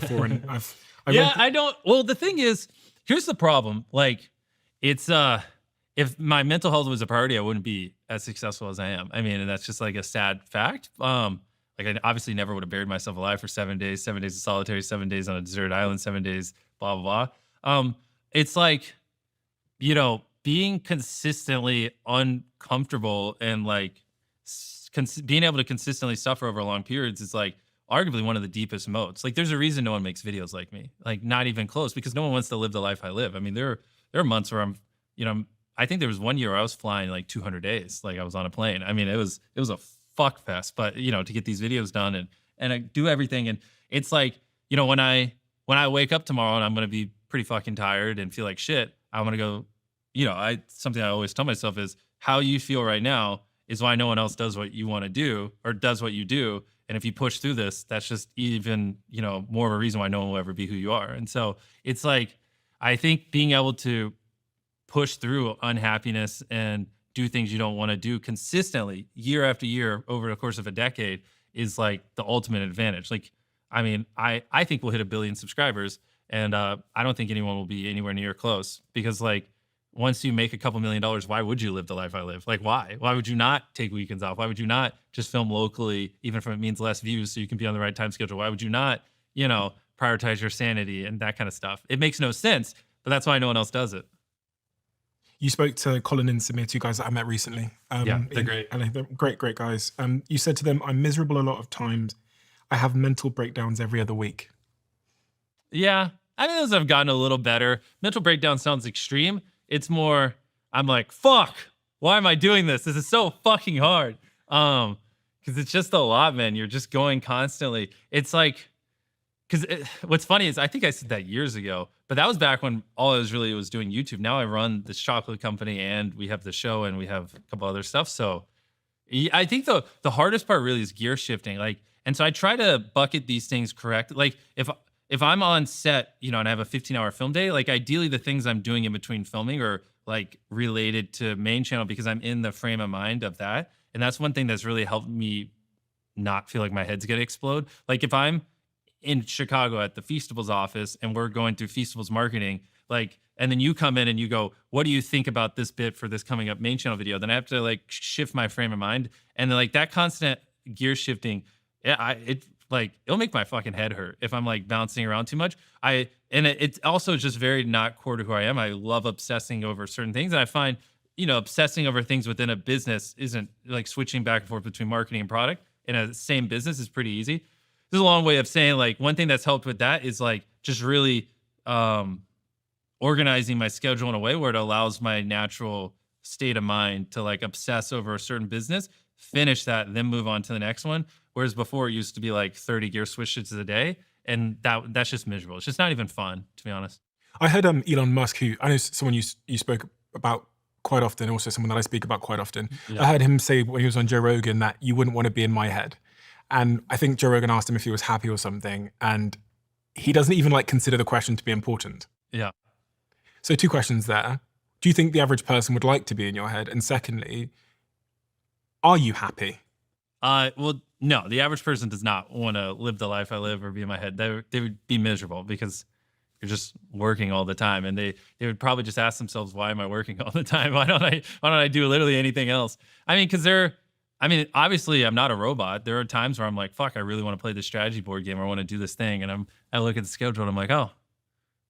before, and I Yeah, read I don't. Well, the thing is, here's the problem. Like, it's if my mental health was a priority, I wouldn't be as successful as I am. I mean, and that's just like a sad fact. Like I obviously never would have buried myself alive for 7 days, 7 days of solitary, 7 days on a deserted island, 7 days, blah blah blah. It's like, being consistently uncomfortable and like being able to consistently suffer over long periods is like arguably one of the deepest modes. Like, there's a reason no one makes videos like me, like not even close, because no one wants to live the life I live. I mean, there are months where you know, I think there was one year where I was flying like 200 days, like I was on a plane. I mean, it was a fuck fest, but to get these videos done and I do everything, and it's like, when I wake up tomorrow and I'm gonna be pretty fucking tired and feel like shit, I'm gonna go, something I always tell myself is how you feel right now is why no one else does what you want to do or does what you do. And if you push through this, that's just even, more of a reason why no one will ever be who you are. And so it's like, I think being able to push through unhappiness and do things you don't want to do consistently year after year over the course of a decade is like the ultimate advantage. Like, I mean, I think we'll hit 1 billion subscribers, and I don't think anyone will be anywhere near close, because like, once you make a couple $1,000,000, why would you live the life I live? Like, why? Why would you not take weekends off? Why would you not just film locally, even if it means less views, so you can be on the right time schedule? Why would you not, prioritize your sanity and that kind of stuff? It makes no sense, but that's why no one else does it. you spoke to Colin and Samir, two guys that I met recently. Yeah, they're great. And they're great guys. You said to them, "I'm miserable a lot of times. I have mental breakdowns every other week." Yeah, I mean, those have gotten a little better. Mental breakdown sounds extreme. It's more, I'm like, fuck, why am I doing this? This is so fucking hard. Because it's just a lot, man. You're just going constantly. It's like, what's funny is I think I said that years ago, but that was back when all I was doing YouTube. Now I run this chocolate company, and we have the show, and we have a couple other stuff. So I think the hardest part really is gear shifting. Like, and so I try to bucket these things correct. Like, if I'm on set, and I have a 15-hour film day, like ideally the things I'm doing in between filming are like related to main channel, because I'm in the frame of mind of that. And that's one thing that's really helped me not feel like my head's gonna explode. Like, if I'm in Chicago at the Feastables office and we're going through Feastables marketing, like, and then you come in and you go, what do you think about this bit for this coming up main channel video? Then I have to like shift my frame of mind. And then like that constant gear shifting, it'll make my fucking head hurt if I'm like bouncing around too much. It's also just very not core to who I am. I love obsessing over certain things. And I find, obsessing over things within a business isn't like switching back and forth between marketing and product in a same business is pretty easy. This is a long way of saying, like, one thing that's helped with that is like just really organizing my schedule in a way where it allows my natural state of mind to like obsess over a certain business, finish that, and then move on to the next one. Whereas before it used to be like 30 gear switches a day, and that's just miserable. It's just not even fun, to be honest. I heard Elon Musk, who I know someone you spoke about quite often, also someone that I speak about quite often. Yeah. I heard him say when he was on Joe Rogan that you wouldn't want to be in my head. And I think Joe Rogan asked him if he was happy or something, and he doesn't even like consider the question to be important. Yeah. So 2 questions there. Do you think the average person would like to be in your head? And secondly, are you happy? Well, no, the average person does not want to live the life I live or be in my head. They would be miserable, because you're just working all the time, and they would probably just ask themselves, why am I working all the time? Why don't I do literally anything else? I mean, obviously I'm not a robot. There are times where I'm like, fuck, I really want to play this strategy board game, or I want to do this thing. And I look at the schedule and I'm like, oh,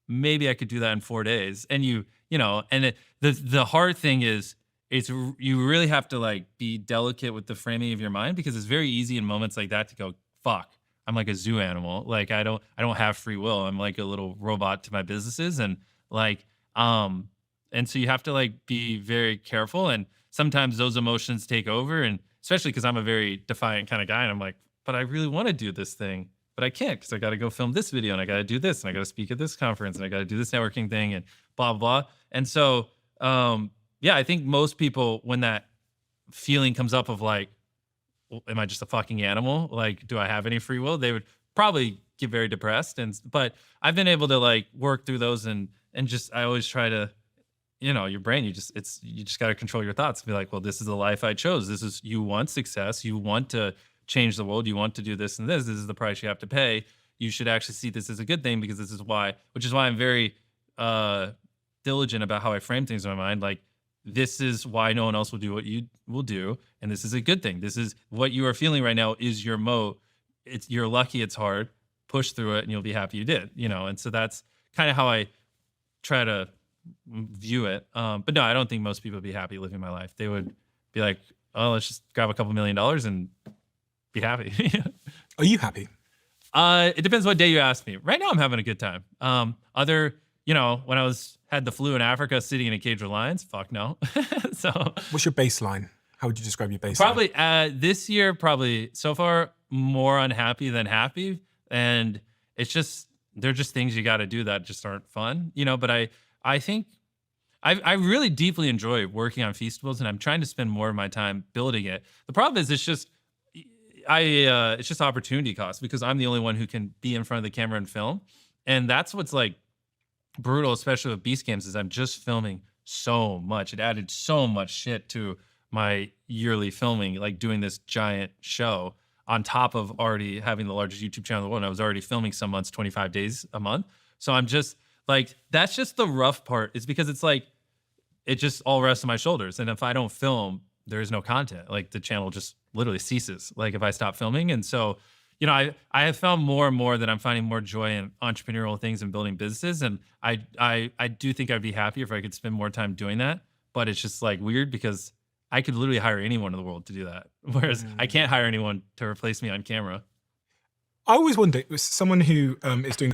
maybe I could do that in 4 days. And the hard thing is, you really have to like be delicate with the framing of your mind, because it's very easy in moments like that to go, fuck, I'm like a zoo animal. Like, I don't have free will. I'm like a little robot to my businesses. And like, and so you have to like be very careful. And sometimes those emotions take over, and especially because I'm a very defiant kind of guy, and I'm like, but I really want to do this thing, but I can't, because I got to go film this video, and I got to do this, and I got to speak at this conference, and I got to do this networking thing, and blah, blah, blah. And so, yeah, I think most people, when that feeling comes up of like, am I just a fucking animal? Like, do I have any free will? They would probably get very depressed. But I've been able to like work through those, and just, I always try to, your brain, you just got to control your thoughts and be like, well, this is the life I chose. You want success. You want to change the world. You want to do this and this. This is the price you have to pay. you should actually see this as a good thing because this is why, which is why I'm very diligent about how I frame things in my mind. Like, this is why no one else will do what you will do. And this is a good thing. This is what you are feeling right now is your moat. You're lucky it's hard. Push through it and you'll be happy you did, you know? And so that's kind of how I try to view it. But no, I don't think most people would be happy living my life. They would be like, oh, let's just grab a couple $1 million and be happy. Are you happy? It depends what day you ask me. Right now I'm having a good time. You know, when I had the flu in Africa sitting in a cage with lions, fuck no. So what's your baseline? How would you describe your baseline? Probably this year, probably so far more unhappy than happy. And it's just, they're just things you got to do that just aren't fun, you know, but I think I really deeply enjoy working on Feastables and I'm trying to spend more of my time building it. The problem is it's just opportunity cost because I'm the only one who can be in front of the camera and film. And that's what's like brutal, especially with Beast Games, is I'm just filming so much. It added so much shit to my yearly filming, like doing this giant show on top of already having the largest YouTube channel in the world. And I was already filming some months, 25 days a month. So I'm just like, that's just the rough part. It's because it's like, it just all rests on my shoulders. And if I don't film, there is no content. Like the channel just literally ceases. Like if I stop filming. And so, you know, I have found more and more that I'm finding more joy in entrepreneurial things and building businesses. And I do think I'd be happy if I could spend more time doing that. But it's just like weird because I could literally hire anyone in the world to do that. Whereas I can't hire anyone to replace me on camera. I always wonder, someone who is doing